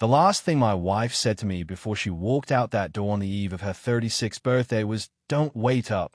The last thing my wife said to me before she walked out that door on the eve of her 36th birthday was, "Don't wait up,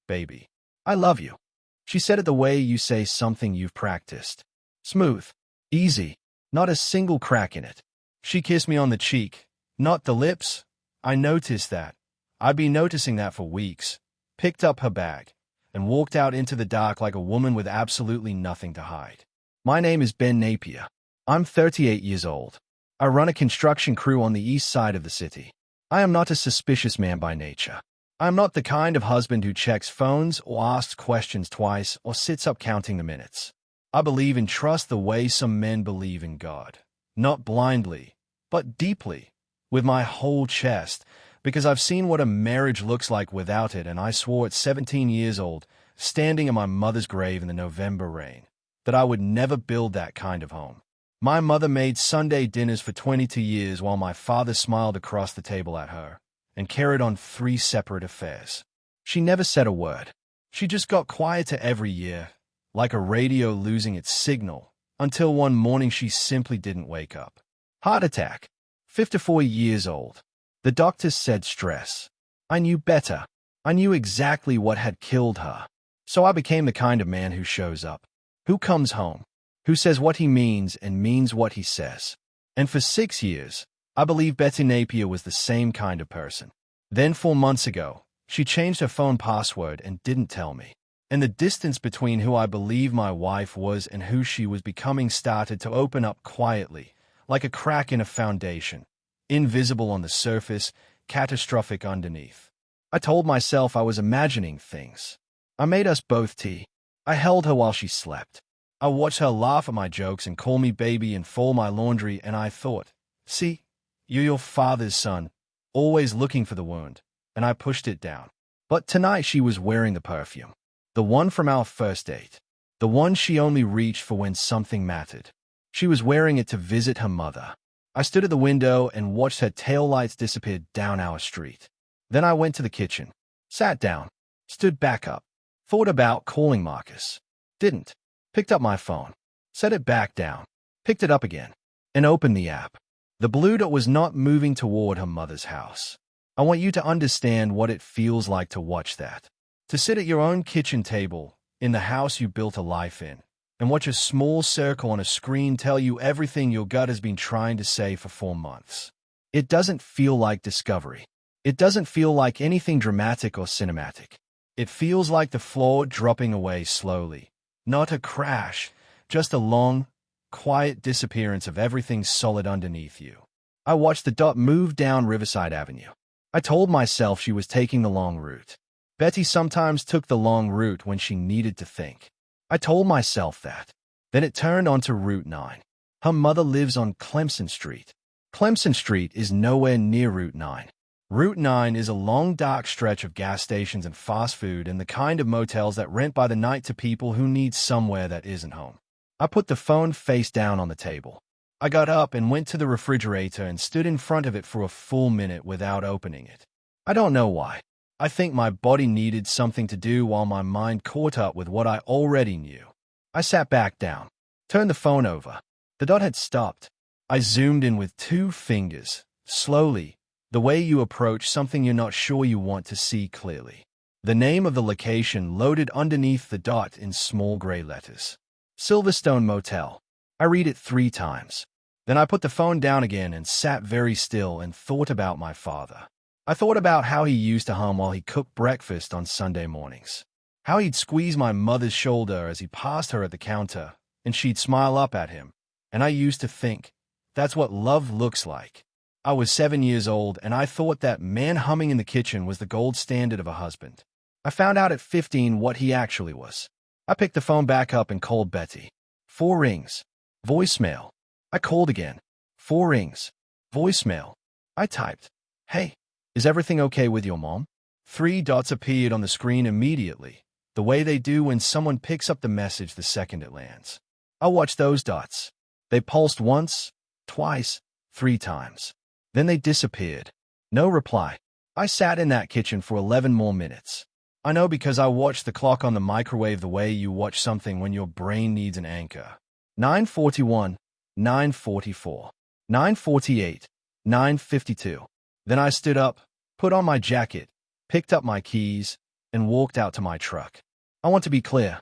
baby. I love you." She said it the way you say something you've practiced. Smooth. Easy. Not a single crack in it. She kissed me on the cheek, not the lips. I noticed that. I'd been noticing that for weeks. Picked up her bag and walked out into the dark like a woman with absolutely nothing to hide. My name is Ben Napier. I'm 38 years old. I run a construction crew on the east side of the city. I am not a suspicious man by nature. I am not the kind of husband who checks phones or asks questions twice or sits up counting the minutes. I believe in trust the way some men believe in God. Not blindly, but deeply, with my whole chest, because I've seen what a marriage looks like without it, and I swore at 17 years old, standing in my mother's grave in the November rain, that I would never build that kind of home. My mother made Sunday dinners for 22 years while my father smiled across the table at her and carried on 3 separate affairs. She never said a word. She just got quieter every year, like a radio losing its signal, until one morning she simply didn't wake up. Heart attack. 54 years old. The doctors said stress. I knew better. I knew exactly what had killed her. So I became the kind of man who shows up, who comes home, who says what he means and means what he says. And for 6 years, I believe Betty Napier was the same kind of person. Then 4 months ago, she changed her phone password and didn't tell me. And the distance between who I believe my wife was and who she was becoming started to open up quietly, like a crack in a foundation, invisible on the surface, catastrophic underneath. I told myself I was imagining things. I made us both tea. I held her while she slept. I watched her laugh at my jokes and call me baby and fold my laundry, and I thought, see, you're your father's son, always looking for the wound, and I pushed it down. But tonight she was wearing the perfume. The one from our first date. The one she only reached for when something mattered. She was wearing it to visit her mother. I stood at the window and watched her taillights disappear down our street. Then I went to the kitchen, sat down, stood back up, thought about calling Marcus. Didn't. Picked up my phone, set it back down, picked it up again, and opened the app. The blue dot was not moving toward her mother's house. I want you to understand what it feels like to watch that. To sit at your own kitchen table, in the house you built a life in, and watch a small circle on a screen tell you everything your gut has been trying to say for 4 months. It doesn't feel like discovery. It doesn't feel like anything dramatic or cinematic. It feels like the floor dropping away slowly. Not a crash, just a long, quiet disappearance of everything solid underneath you. I watched the dot move down Riverside Avenue. I told myself she was taking the long route. Betty sometimes took the long route when she needed to think. I told myself that. Then it turned onto Route 9. Her mother lives on Clemson Street. Clemson Street is nowhere near Route 9. Route 9 is a long dark stretch of gas stations and fast food and the kind of motels that rent by the night to people who need somewhere that isn't home. I put the phone face down on the table. I got up and went to the refrigerator and stood in front of it for a full minute without opening it. I don't know why. I think my body needed something to do while my mind caught up with what I already knew. I sat back down, turned the phone over. The dot had stopped. I zoomed in with 2 fingers, slowly, the way you approach something you're not sure you want to see clearly. The name of the location loaded underneath the dot in small gray letters. Silverstone Motel. I read it 3 times. Then I put the phone down again and sat very still and thought about my father. I thought about how he used to hum while he cooked breakfast on Sunday mornings. How he'd squeeze my mother's shoulder as he passed her at the counter, and she'd smile up at him. And I used to think, that's what love looks like. I was 7 years old, and I thought that man humming in the kitchen was the gold standard of a husband. I found out at 15 what he actually was. I picked the phone back up and called Betty. 4 rings. Voicemail. I called again. 4 rings. Voicemail. I typed, "Hey, is everything okay with your mom?" 3 dots appeared on the screen immediately, the way they do when someone picks up the message the second it lands. I watched those dots. They pulsed once, twice, 3 times. Then they disappeared. No reply. I sat in that kitchen for 11 more minutes. I know because I watched the clock on the microwave the way you watch something when your brain needs an anchor. 9:41, 9:44. 9:48, 9:52. Then I stood up, put on my jacket, picked up my keys, and walked out to my truck. I want to be clear.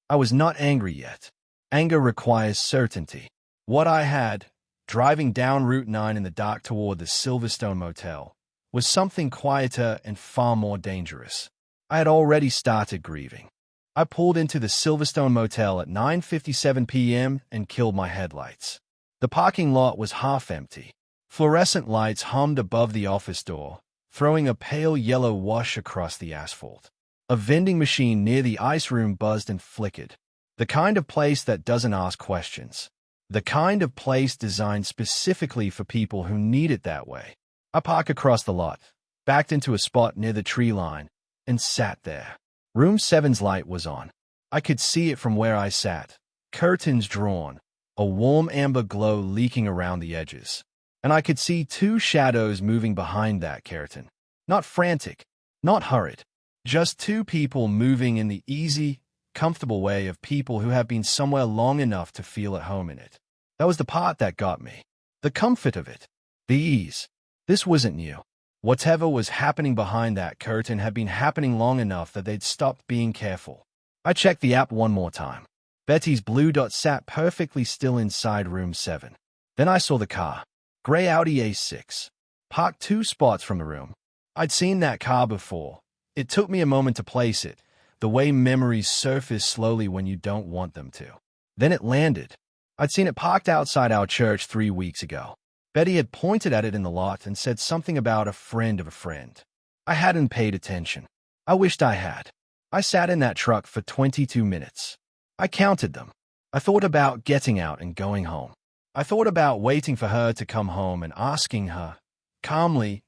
I was not angry yet. Anger requires certainty. What I had, driving down Route 9 in the dark toward the Silverstone Motel, was something quieter and far more dangerous. I had already started grieving. I pulled into the Silverstone Motel at 9:57 p.m. and killed my headlights. The parking lot was half empty. Fluorescent lights hummed above the office door, throwing a pale yellow wash across the asphalt. A vending machine near the ice room buzzed and flickered. The kind of place that doesn't ask questions. The kind of place designed specifically for people who need it that way. I parked across the lot, backed into a spot near the tree line, and sat there. Room 7's light was on. I could see it from where I sat. Curtains drawn, a warm amber glow leaking around the edges. And I could see two shadows moving behind that curtain. Not frantic, not hurried. Just two people moving in the easy, comfortable way of people who have been somewhere long enough to feel at home in it. That was the part that got me. The comfort of it. The ease. This wasn't new. Whatever was happening behind that curtain had been happening long enough that they'd stopped being careful. I checked the app one more time. Betty's blue dot sat perfectly still inside room 7. Then I saw the car. Gray Audi A6. Parked 2 spots from the room. I'd seen that car before. It took me a moment to place it, the way memories surface slowly when you don't want them to. Then it landed. I'd seen it parked outside our church 3 weeks ago. Betty had pointed at it in the lot and said something about a friend of a friend. I hadn't paid attention. I wished I had. I sat in that truck for 22 minutes. I counted them. I thought about getting out and going home. I thought about waiting for her to come home and asking her, calmly,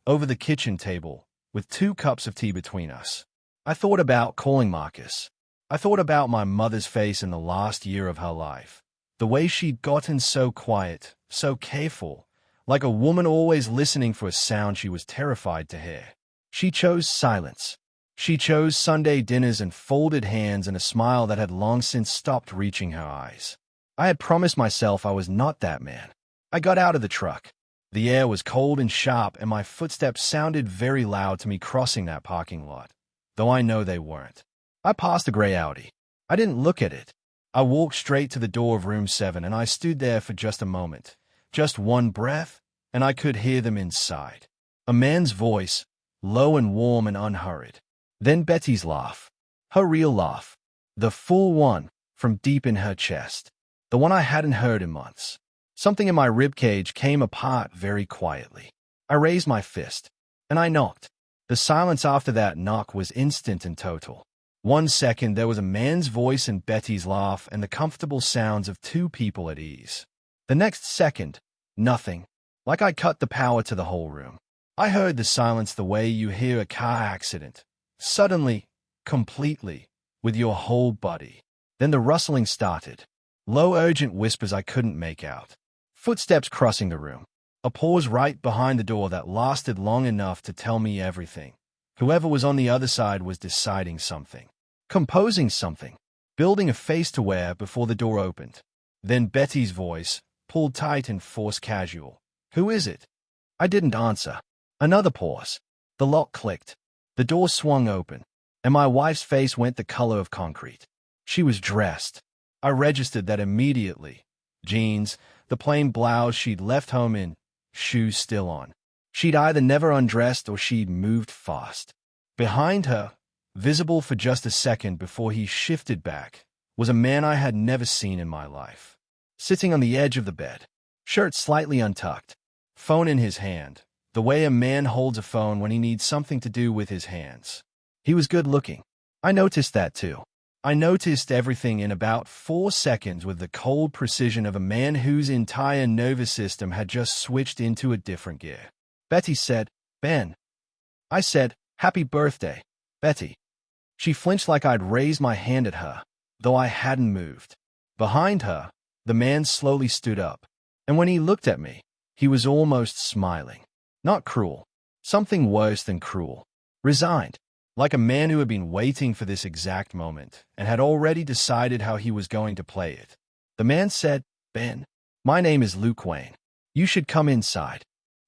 over the kitchen table, with 2 cups of tea between us. I thought about calling Marcus. I thought about my mother's face in the last year of her life. The way she'd gotten so quiet, so careful, like a woman always listening for a sound she was terrified to hear. She chose silence. She chose Sunday dinners and folded hands and a smile that had long since stopped reaching her eyes. I had promised myself I was not that man. I got out of the truck. The air was cold and sharp, and my footsteps sounded very loud to me crossing that parking lot, though I know they weren't. I passed the gray Audi. I didn't look at it. I walked straight to the door of room 7, and I stood there for just a moment. Just one breath, and I could hear them inside. A man's voice, low and warm and unhurried. Then Betty's laugh. Her real laugh. The full one, from deep in her chest. The one I hadn't heard in months. Something in my ribcage came apart very quietly. I raised my fist, and I knocked. The silence after that knock was instant and total. 1 second, there was a man's voice and Betty's laugh and the comfortable sounds of 2 people at ease. The next second, nothing. Like I cut the power to the whole room. I heard the silence the way you hear a car accident. Suddenly, completely, with your whole body. Then the rustling started. Low, urgent whispers I couldn't make out. Footsteps crossing the room. A pause right behind the door that lasted long enough to tell me everything. Whoever was on the other side was deciding something. Composing something. Building a face to wear before the door opened. Then Betty's voice, pulled tight and forced casual. Who is it? I didn't answer. Another pause. The lock clicked. The door swung open, and my wife's face went the color of concrete. She was dressed. I registered that immediately. Jeans, the plain blouse she'd left home in, shoes still on. She'd either never undressed or she'd moved fast. Behind her, visible for just a second before he shifted back, was a man I had never seen in my life. Sitting on the edge of the bed, shirt slightly untucked, phone in his hand, the way a man holds a phone when he needs something to do with his hands. He was good looking. I noticed that too. I noticed everything in about 4 seconds with the cold precision of a man whose entire nervous system had just switched into a different gear. Betty said, Ben. I said, Happy birthday, Betty. She flinched like I'd raised my hand at her, though I hadn't moved. Behind her, the man slowly stood up, and when he looked at me, he was almost smiling. Not cruel. Something worse than cruel. Resigned. Like a man who had been waiting for this exact moment and had already decided how he was going to play it. The man said, Ben, my name is Luke Wayne. You should come inside.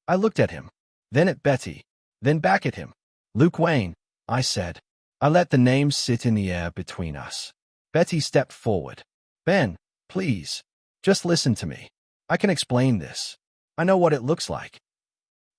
I looked at him, then at Betty, then back at him. Luke Wayne, I said. I let the name sit in the air between us. Betty stepped forward. Ben, please, just listen to me. I can explain this. I know what it looks like.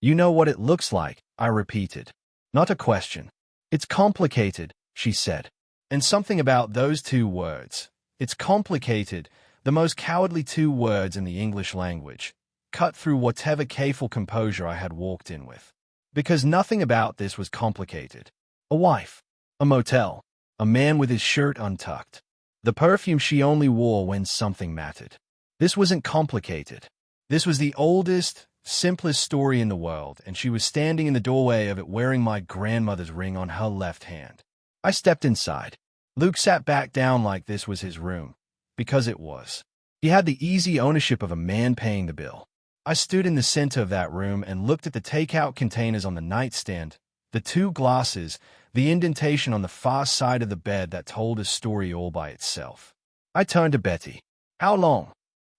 You know what it looks like, I repeated. Not a question. It's complicated, she said. And something about those two words. It's complicated, the most cowardly two words in the English language, cut through whatever careful composure I had walked in with. Because nothing about this was complicated. A wife, a motel, a man with his shirt untucked, the perfume she only wore when something mattered. This wasn't complicated. This was the oldest, simplest story in the world, and she was standing in the doorway of it wearing my grandmother's ring on her left hand. I stepped inside. Luke sat back down like this was his room, because it was. He had the easy ownership of a man paying the bill. I stood in the center of that room and looked at the takeout containers on the nightstand, the two glasses, the indentation on the far side of the bed that told a story all by itself. I turned to Betty. How long?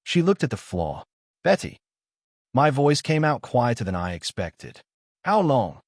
She looked at the floor. Betty. My voice came out quieter than I expected. How long?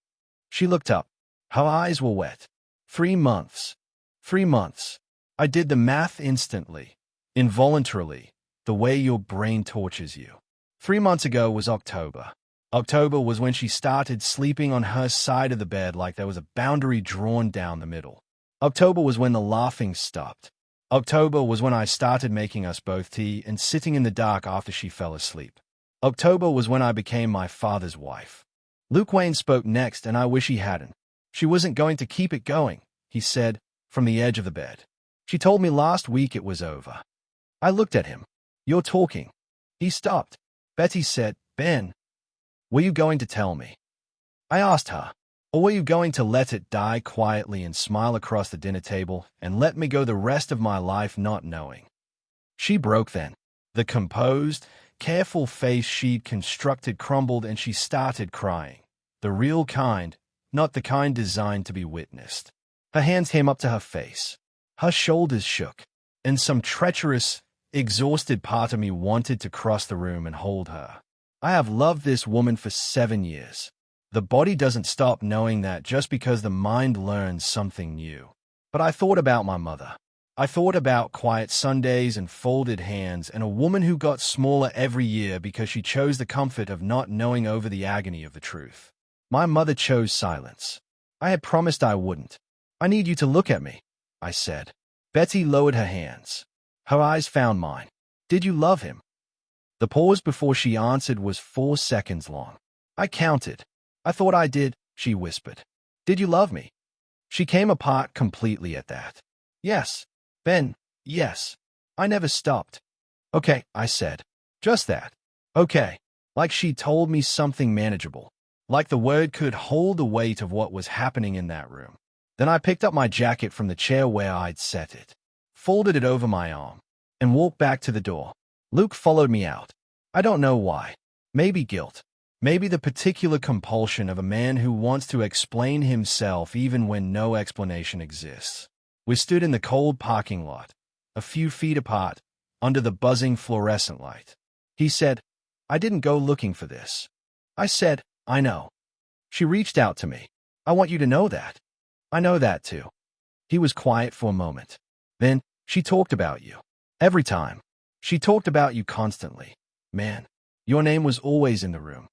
She looked up. Her eyes were wet. 3 months. 3 months. I did the math instantly, involuntarily, the way your brain tortures you. 3 months ago was October. October was when she started sleeping on her side of the bed like there was a boundary drawn down the middle. October was when the laughing stopped. October was when I started making us both tea and sitting in the dark after she fell asleep. October was when I became my father's wife. Luke Wayne spoke next, and I wish he hadn't. She wasn't going to keep it going, he said, from the edge of the bed. She told me last week it was over. I looked at him. You're talking. He stopped. Betty said, Ben, were you going to tell me? I asked her. Or were you going to let it die quietly and smile across the dinner table and let me go the rest of my life not knowing? She broke then. The composed, careful face she'd constructed crumbled and she started crying. The real kind, not the kind designed to be witnessed. Her hands came up to her face. Her shoulders shook, and some treacherous, exhausted part of me wanted to cross the room and hold her. I have loved this woman for 7 years. The body doesn't stop knowing that just because the mind learns something new. But I thought about my mother. I thought about quiet Sundays and folded hands and a woman who got smaller every year because she chose the comfort of not knowing over the agony of the truth. My mother chose silence. I had promised I wouldn't. I need you to look at me, I said. Betty lowered her hands. Her eyes found mine. Did you love him? The pause before she answered was 4 seconds long. I counted. I thought I did, she whispered. Did you love me? She came apart completely at that. Yes, Ben, yes. I never stopped. Okay, I said. Just that. Okay. Like she told me something manageable. Like the word could hold the weight of what was happening in that room. Then I picked up my jacket from the chair where I'd set it, folded it over my arm, and walked back to the door. Luke followed me out. I don't know why. Maybe guilt. Maybe the particular compulsion of a man who wants to explain himself even when no explanation exists. We stood in the cold parking lot, a few feet apart, under the buzzing fluorescent light. He said, I didn't go looking for this. I said, I know. She reached out to me. I want you to know that. I know that too. He was quiet for a moment. Then, she talked about you. Every time. She talked about you constantly. Man, your name was always in the room.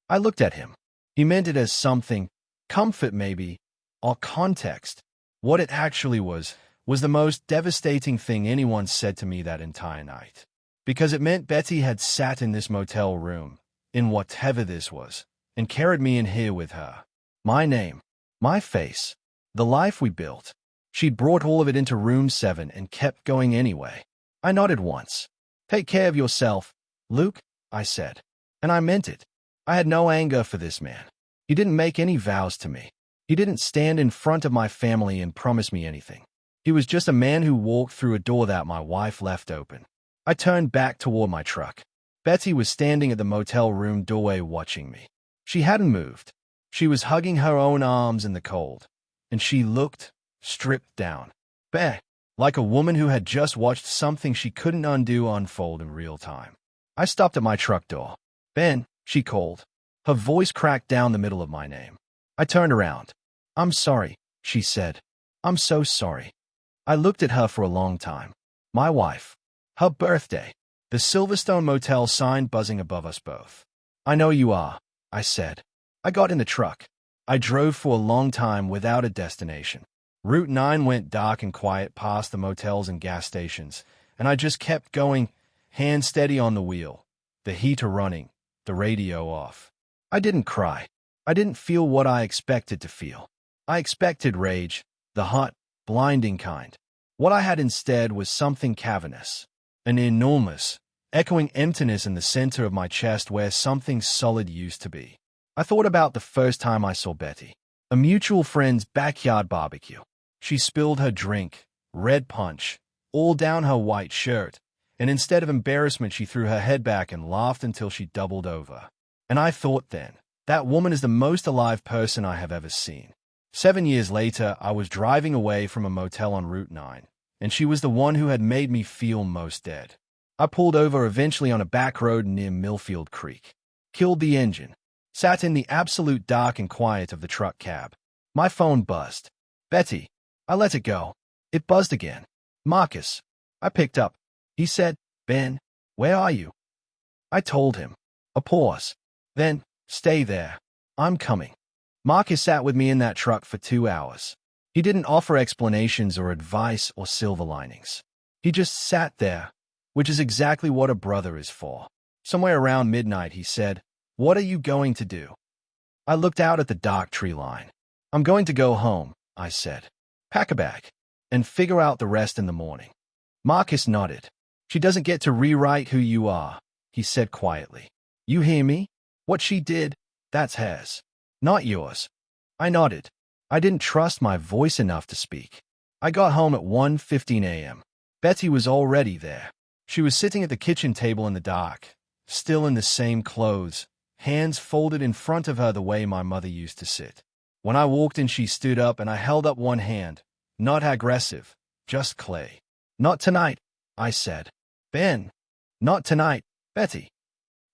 I looked at him. He meant it as something, comfort maybe, or context. What it actually was the most devastating thing anyone said to me that entire night. Because it meant Betty had sat in this motel room, in whatever this was, and carried me in here with her. My name, my face, the life we built. She'd brought all of it into room 7 and kept going anyway. I nodded once. Take care of yourself, Luke, I said. And I meant it. I had no anger for this man. He didn't make any vows to me. He didn't stand in front of my family and promise me anything. He was just a man who walked through a door that my wife left open. I turned back toward my truck. Betty was standing at the motel room doorway watching me. She hadn't moved. She was hugging her own arms in the cold, and she looked stripped down, bare, like a woman who had just watched something she couldn't undo unfold in real time. I stopped at my truck door. Ben, she called. Her voice cracked down the middle of my name. I turned around. I'm sorry, she said. I'm so sorry. I looked at her for a long time. My wife. Her birthday. The Silverstone Motel sign buzzing above us both. I know you are, I said. I got in the truck. I drove for a long time without a destination. Route 9 went dark and quiet past the motels and gas stations, and I just kept going, hand steady on the wheel, the heater running, the radio off. I didn't cry. I didn't feel what I expected to feel. I expected rage, the hot, blinding kind. What I had instead was something cavernous, an enormous, echoing emptiness in the center of my chest where something solid used to be. I thought about the first time I saw Betty, a mutual friend's backyard barbecue. She spilled her drink, red punch, all down her white shirt, and instead of embarrassment she threw her head back and laughed until she doubled over. And I thought then, that woman is the most alive person I have ever seen. 7 years later, I was driving away from a motel on Route 9, and she was the one who had made me feel most dead. I pulled over eventually on a back road near Millfield Creek, killed the engine, sat in the absolute dark and quiet of the truck cab. My phone buzzed. Betty. I let it go. It buzzed again. Marcus. I picked up. He said, Ben, where are you? I told him. A pause. Then, stay there. I'm coming. Marcus sat with me in that truck for 2 hours. He didn't offer explanations or advice or silver linings. He just sat there, which is exactly what a brother is for. Somewhere around midnight, he said, What are you going to do? I looked out at the dark tree line. I'm going to go home, I said. Pack a bag and figure out the rest in the morning. Marcus nodded. She doesn't get to rewrite who you are, he said quietly. You hear me? What she did, that's hers, not yours. I nodded. I didn't trust my voice enough to speak. I got home at 1:15 a.m. Betty was already there. She was sitting at the kitchen table in the dark, still in the same clothes, hands folded in front of her the way my mother used to sit. When I walked in, she stood up and I held up one hand. Not aggressive, just clay. Not tonight, I said. Ben. Not tonight, Betty.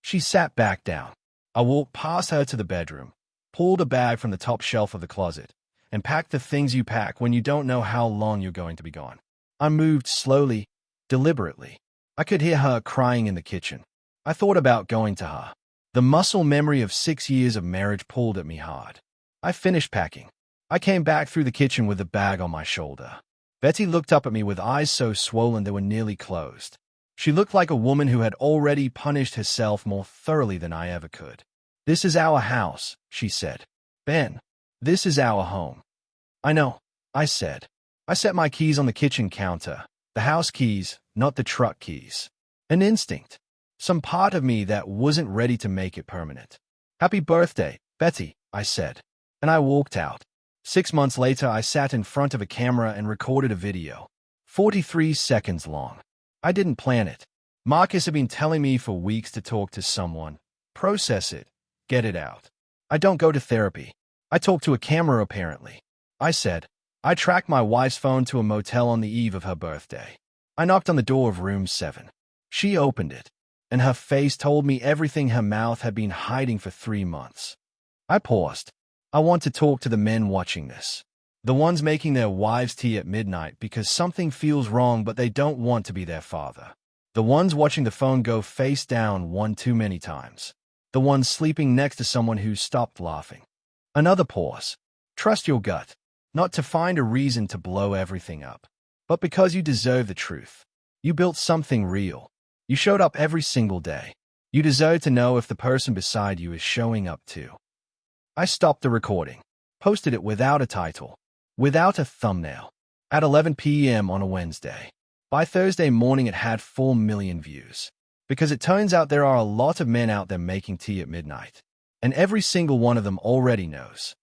She sat back down. I walked past her to the bedroom, pulled a bag from the top shelf of the closet, and packed the things you pack when you don't know how long you're going to be gone. I moved slowly, deliberately. I could hear her crying in the kitchen. I thought about going to her. The muscle memory of 6 years of marriage pulled at me hard. I finished packing. I came back through the kitchen with the bag on my shoulder. Betty looked up at me with eyes so swollen they were nearly closed. She looked like a woman who had already punished herself more thoroughly than I ever could. This is our house, she said. Ben, this is our home. I know, I said. I set my keys on the kitchen counter. The house keys, not the truck keys. An instinct. Some part of me that wasn't ready to make it permanent. Happy birthday, Betty, I said. And I walked out. 6 months later, I sat in front of a camera and recorded a video. 43 seconds long. I didn't plan it. Marcus had been telling me for weeks to talk to someone, process it, get it out. I don't go to therapy. I talk to a camera, apparently. I said, I tracked my wife's phone to a motel on the eve of her birthday. I knocked on the door of room 7. She opened it, and her face told me everything her mouth had been hiding for 3 months. I paused. I want to talk to the men watching this. The ones making their wives tea at midnight because something feels wrong but they don't want to be their father. The ones watching the phone go face down one too many times. The ones sleeping next to someone who stopped laughing. Another pause. Trust your gut. Not to find a reason to blow everything up, but because you deserve the truth. You built something real. You showed up every single day. You deserve to know if the person beside you is showing up too. I stopped the recording, posted it without a title, without a thumbnail, at 11 p.m. on a Wednesday. By Thursday morning, it had 4 million views. Because it turns out there are a lot of men out there making tea at midnight. And every single one of them already knows.